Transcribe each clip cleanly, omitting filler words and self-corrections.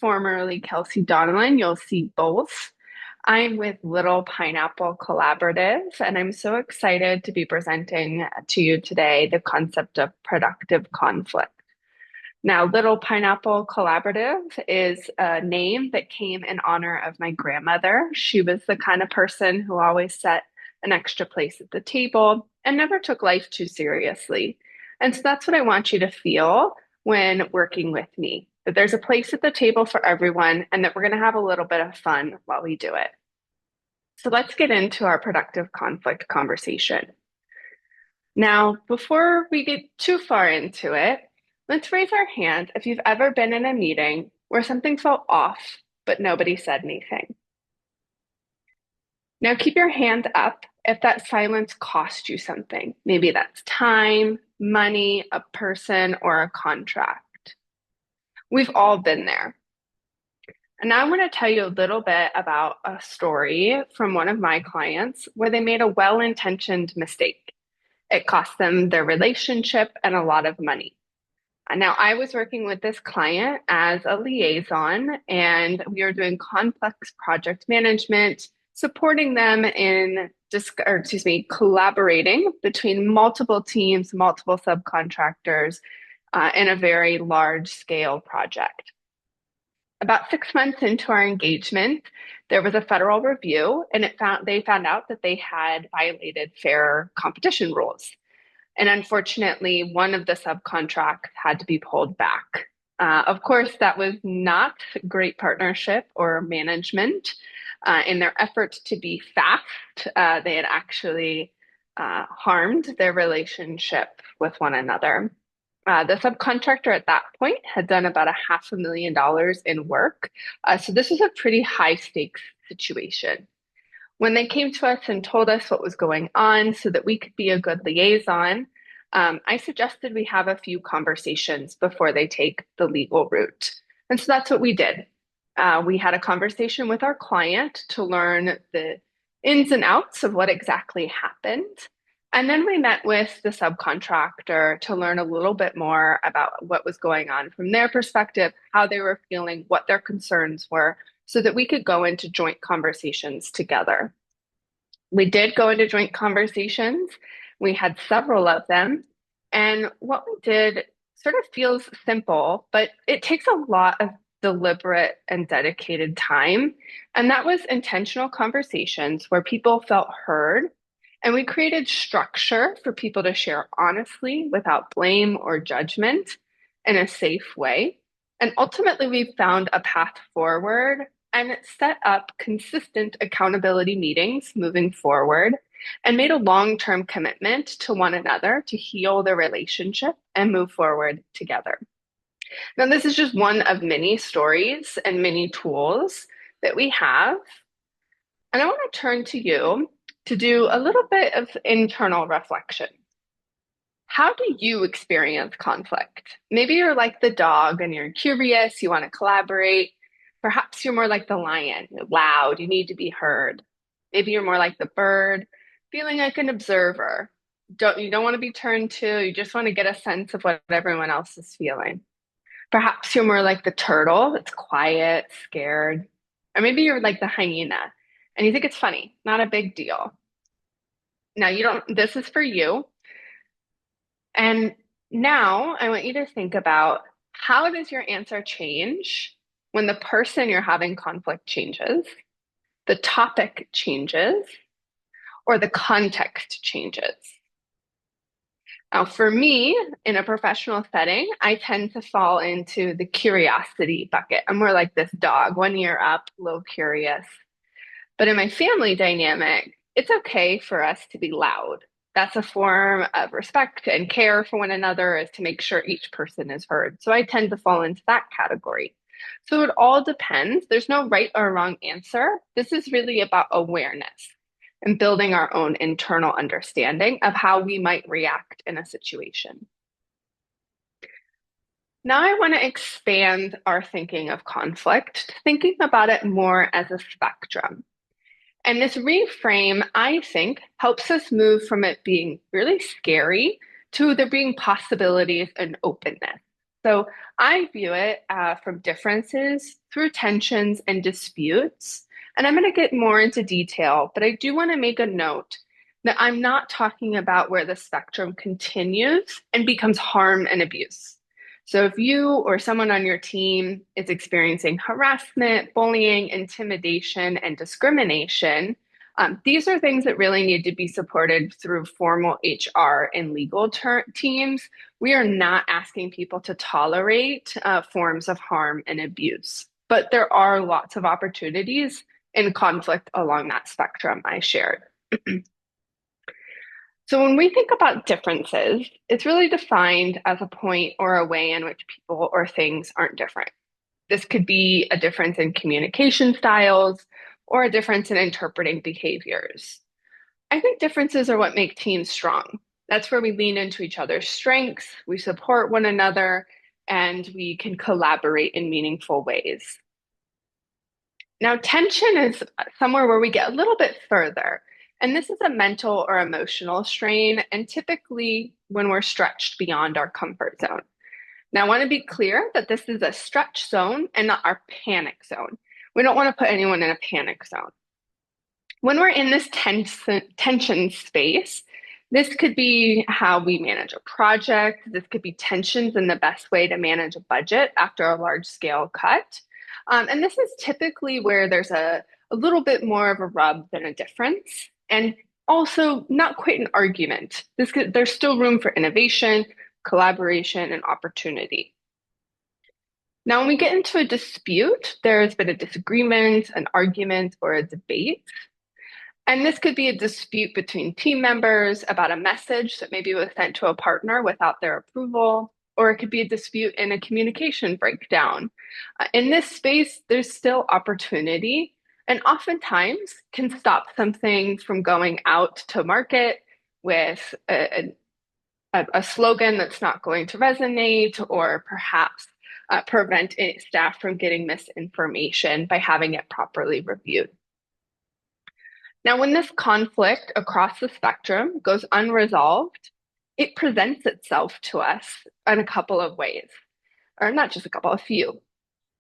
formerly Kelsey Donelon, you'll see both. I'm with Little Pineapple Collaborative, and I'm so excited to be presenting to you today the concept of productive conflict. Now, Little Pineapple Collaborative is a name that came in honor of my grandmother. She was the kind of person who always set an extra place at the table and never took life too seriously. And so that's what I want you to feel when working with me, that there's a place at the table for everyone and that we're going to have a little bit of fun while we do it. So let's get into our productive conflict conversation. Now, before we get too far into it, let's raise our hands if you've ever been in a meeting where something felt off, but nobody said anything. Now keep your hand up if that silence cost you something. Maybe that's time, money, a person, or a contract. We've all been there. And now I'm going to tell you a little bit about a story from one of my clients where they made a well-intentioned mistake. It cost them their relationship and a lot of money. Now, I was working with this client as a liaison, and we were doing complex project management, supporting them in collaborating between multiple teams, multiple subcontractors in a very large scale project. About 6 months into our engagement, there was a federal review, and they found out that they had violated fair competition rules. And unfortunately, one of the subcontracts had to be pulled back. Of course, that was not great partnership or management. In their effort to be fast, they had actually harmed their relationship with one another. The subcontractor at that point had done about $500,000 in work. So this was a pretty high stakes situation. When they came to us and told us what was going on so that we could be a good liaison, I suggested we have a few conversations before they take the legal route. And so that's what we did. We had a conversation with our client to learn the ins and outs of what exactly happened. And then we met with the subcontractor to learn a little bit more about what was going on from their perspective, how they were feeling, what their concerns were, so that we could go into joint conversations together. We did go into joint conversations. We had several of them. And what we did sort of feels simple, but it takes a lot of deliberate and dedicated time. And that was intentional conversations where people felt heard. And we created structure for people to share honestly without blame or judgment in a safe way. And ultimately, we found a path forward and set up consistent accountability meetings moving forward and made a long-term commitment to one another to heal the relationship and move forward together. Now, this is just one of many stories and many tools that we have. And I want to turn to you to do a little bit of internal reflection. How do you experience conflict? Maybe you're like the dog and you're curious, you want to collaborate. Perhaps you're more like the lion, you're loud, you need to be heard. Maybe you're more like the bird, feeling like an observer. You don't want to be turned to, you just want to get a sense of what everyone else is feeling. Perhaps you're more like the turtle, that's quiet, scared. Or maybe you're like the hyena and you think it's funny, not a big deal. Now, this is for you. And now I want you to think about, how does your answer change when the person you're having conflict changes, the topic changes, or the context changes? Now, for me, in a professional setting, I tend to fall into the curiosity bucket. I'm more like this dog, 1 year up, a little curious. But in my family dynamic, it's okay for us to be loud. That's a form of respect and care for one another, is to make sure each person is heard. So I tend to fall into that category. So it all depends. There's no right or wrong answer. This is really about awareness and building our own internal understanding of how we might react in a situation. Now I want to expand our thinking of conflict, thinking about it more as a spectrum. And this reframe, I think, helps us move from it being really scary to there being possibilities and openness. So I view it from differences through tensions and disputes. And I'm going to get more into detail, but I do want to make a note that I'm not talking about where the spectrum continues and becomes harm and abuse. So if you or someone on your team is experiencing harassment, bullying, intimidation, and discrimination, these are things that really need to be supported through formal HR and legal teams. We are not asking people to tolerate forms of harm and abuse, but there are lots of opportunities in conflict along that spectrum I shared. So when we think about differences, it's really defined as a point or a way in which people or things aren't different. This could be a difference in communication styles or a difference in interpreting behaviors. I think differences are what make teams strong. That's where we lean into each other's strengths, we support one another, and we can collaborate in meaningful ways. Now, tension is somewhere where we get a little bit further. And this is a mental or emotional strain, and typically when we're stretched beyond our comfort zone. Now, I want to be clear that this is a stretch zone and not our panic zone. We don't want to put anyone in a panic zone. When we're in this tension space, this could be how we manage a project. This could be tensions in the best way to manage a budget after a large scale cut. And this is typically where there's a little bit more of a rub than a difference, and also not quite an argument. There's still room for innovation, collaboration, and opportunity. Now, when we get into a dispute, there's been a disagreement, an argument, or a debate. And this could be a dispute between team members about a message that maybe was sent to a partner without their approval, or it could be a dispute in a communication breakdown. In this space, there's still opportunity, and oftentimes can stop something from going out to market with a slogan that's not going to resonate, or perhaps prevent staff from getting misinformation by having it properly reviewed. Now, when this conflict across the spectrum goes unresolved, it presents itself to us in a couple of ways, or not just a couple, a few.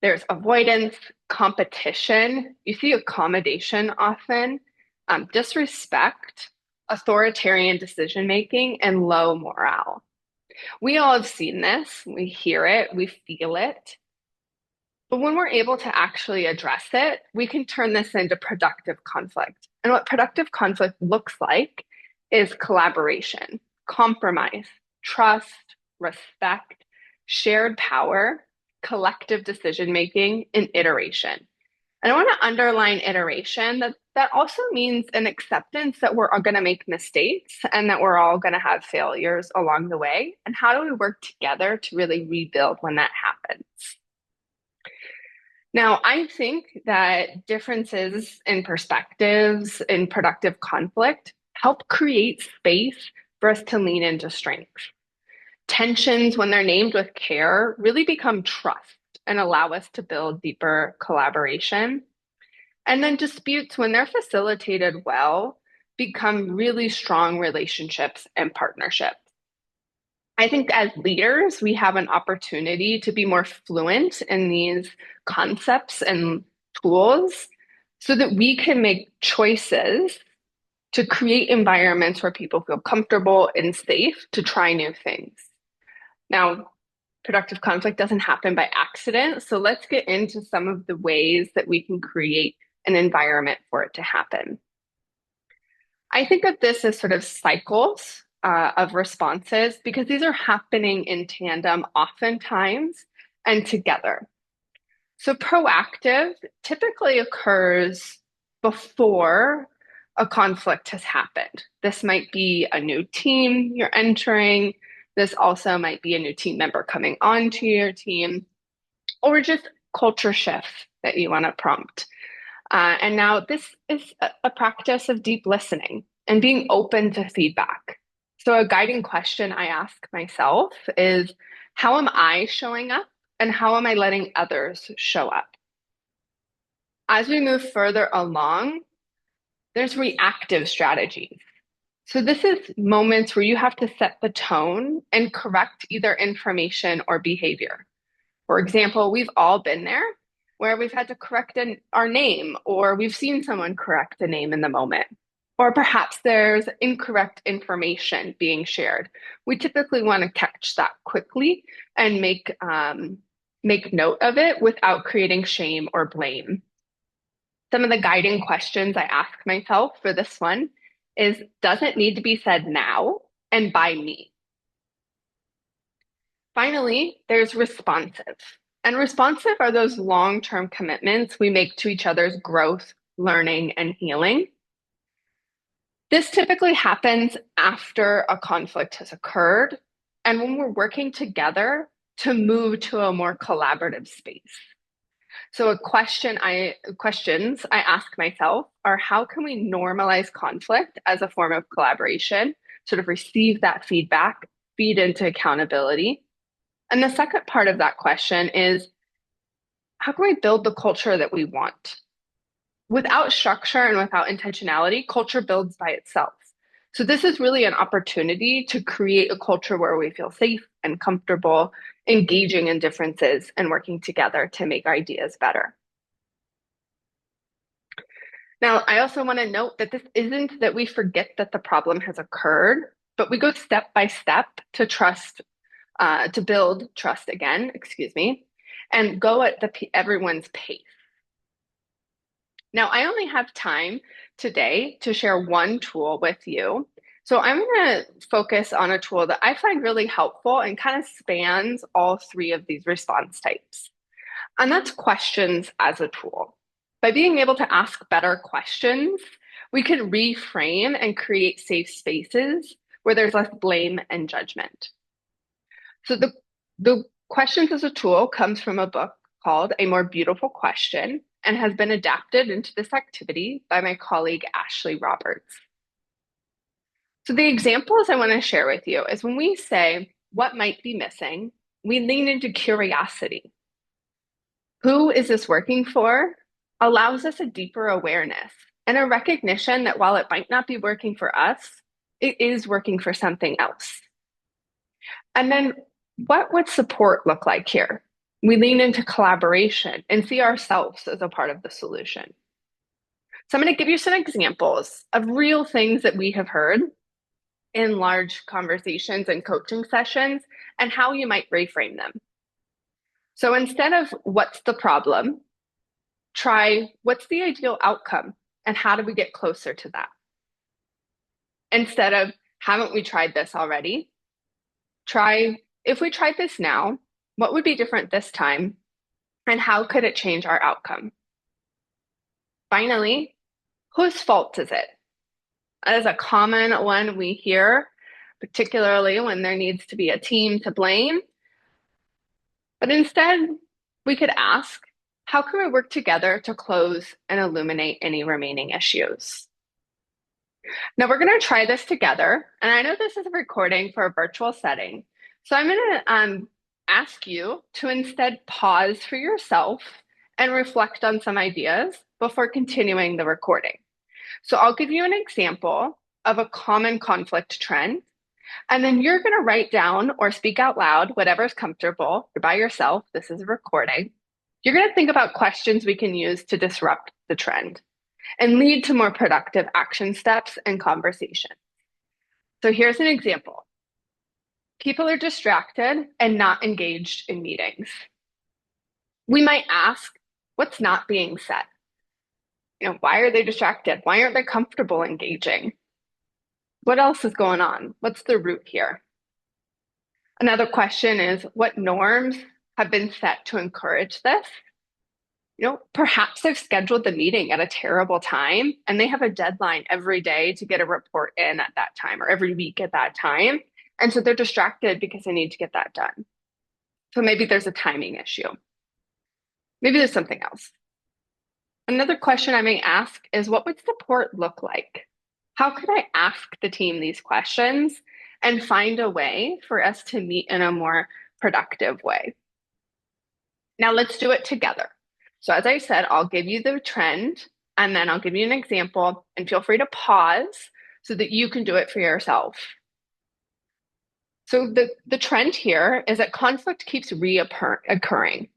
There's avoidance, competition, you see accommodation often, disrespect, authoritarian decision making, and low morale. We all have seen this, we hear it, we feel it. But when we're able to actually address it, we can turn this into productive conflict. And what productive conflict looks like is collaboration, compromise, trust, respect, shared power, collective decision making, and iteration. And I want to underline iteration. That also means an acceptance that we're all going to make mistakes and that we're all going to have failures along the way. And how do we work together to really rebuild when that happens? Now, I think that differences in perspectives in productive conflict help create space for us to lean into strength. Tensions, when they're named with care, really become trust and allow us to build deeper collaboration. And then disputes, when they're facilitated well, become really strong relationships and partnerships. I think as leaders, we have an opportunity to be more fluent in these concepts and tools so that we can make choices to create environments where people feel comfortable and safe to try new things. Now, productive conflict doesn't happen by accident, so let's get into some of the ways that we can create an environment for it to happen. I think of this as sort of cycles of responses because these are happening in tandem oftentimes and together. So proactive typically occurs before a conflict has happened. This might be a new team you're entering. This also might be a new team member coming onto your team, or just culture shift that you want to prompt. And now this is a practice of deep listening and being open to feedback. So a guiding question I ask myself is, how am I showing up and how am I letting others show up? As we move further along, there's reactive strategies. So this is moments where you have to set the tone and correct either information or behavior. For example, we've all been there where we've had to correct our name, or we've seen someone correct a name in the moment. Or perhaps there's incorrect information being shared. We typically want to catch that quickly and make note of it without creating shame or blame. Some of the guiding questions I ask myself for this one is, does it need to be said now and by me? Finally, there's responsive. And responsive are those long-term commitments we make to each other's growth, learning, and healing. This typically happens after a conflict has occurred and when we're working together to move to a more collaborative space. So questions I ask myself are, how can we normalize conflict as a form of collaboration, sort of receive that feedback, feed into accountability? And the second part of that question is, how can we build the culture that we want? Without structure and without intentionality, culture builds by itself. So this is really an opportunity to create a culture where we feel safe and comfortable, engaging in differences and working together to make ideas better. Now, I also want to note that this isn't that we forget that the problem has occurred, but we go step by step to to build trust again, and go at everyone's pace. Now, I only have time today to share one tool with you. So I'm going to focus on a tool that I find really helpful and kind of spans all three of these response types. And that's questions as a tool. By being able to ask better questions, we can reframe and create safe spaces where there's less blame and judgment. So the questions as a tool comes from a book called A More Beautiful Question and has been adapted into this activity by my colleague, Ashley Roberts. So the examples I want to share with you is when we say, what might be missing, we lean into curiosity. Who is this working for? Allows us a deeper awareness and a recognition that while it might not be working for us, it is working for something else. And then what would support look like here? We lean into collaboration and see ourselves as a part of the solution. So I'm going to give you some examples of real things that we have heard in large conversations and coaching sessions and how you might reframe them. So instead of what's the problem, try what's the ideal outcome and how do we get closer to that? Instead of haven't we tried this already? Try if we tried this now, what would be different this time? And how could it change our outcome? Finally, whose fault is it? That is a common one we hear, particularly when there needs to be a team to blame. But instead, we could ask, how can we work together to close and illuminate any remaining issues? Now we're going to try this together. And I know this is a recording for a virtual setting. So I'm going to ask you to instead pause for yourself and reflect on some ideas before continuing the recording. So I'll give you an example of a common conflict trend, and then you're going to write down or speak out loud, whatever's comfortable. You're by yourself. This is a recording. You're going to think about questions we can use to disrupt the trend and lead to more productive action steps and conversation. So here's an example. People are distracted and not engaged in meetings. We might ask, what's not being said? Why are they distracted? Why aren't they comfortable engaging? What else is going on? What's the root here? Another question is, what norms have been set to encourage this? Perhaps they've scheduled the meeting at a terrible time and they have a deadline every day to get a report in at that time or every week at that time. And so they're distracted because they need to get that done. So maybe there's a timing issue. Maybe there's something else. Another question I may ask is, what would support look like? How could I ask the team these questions and find a way for us to meet in a more productive way? Now let's do it together. So as I said, I'll give you the trend and then I'll give you an example and feel free to pause so that you can do it for yourself. So the trend here is that conflict keeps reoccurring.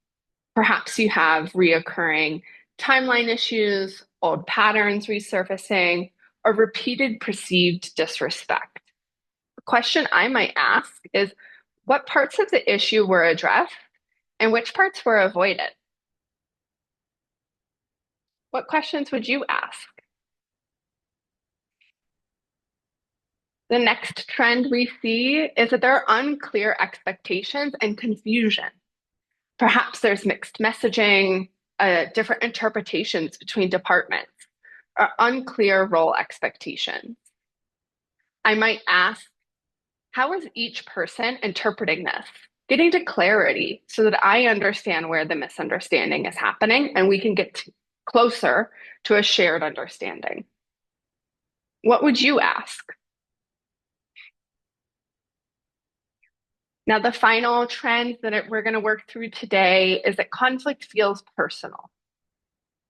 Perhaps you have reoccurring timeline issues, old patterns resurfacing, or repeated perceived disrespect. The question I might ask is, what parts of the issue were addressed and which parts were avoided? What questions would you ask? The next trend we see is that there are unclear expectations and confusion. Perhaps there's mixed messaging, different interpretations between departments, or unclear role expectations. I might ask, how is each person interpreting this? Getting to clarity so that I understand where the misunderstanding is happening and we can get closer to a shared understanding. What would you ask? Now, the final trend that we're going to work through today is that conflict feels personal.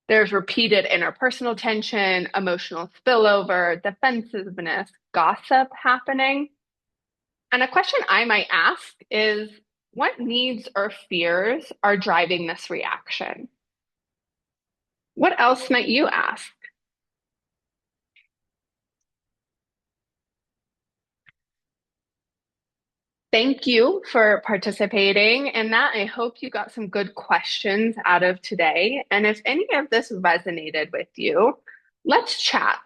There's repeated interpersonal tension, emotional spillover, defensiveness, gossip happening. And a question I might ask is, what needs or fears are driving this reaction? What else might you ask? Thank you for participating in that. I hope you got some good questions out of today. And if any of this resonated with you, let's chat.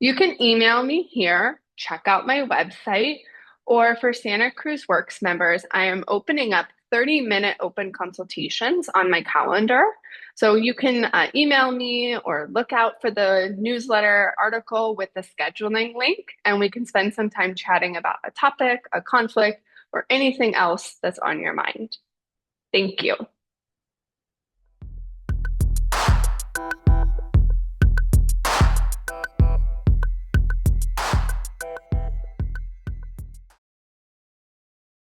You can email me here, check out my website, or for Santa Cruz Works members, I am opening up 30-minute open consultations on my calendar. So you can email me or look out for the newsletter article with the scheduling link, and we can spend some time chatting about a topic, a conflict, or anything else that's on your mind. Thank you.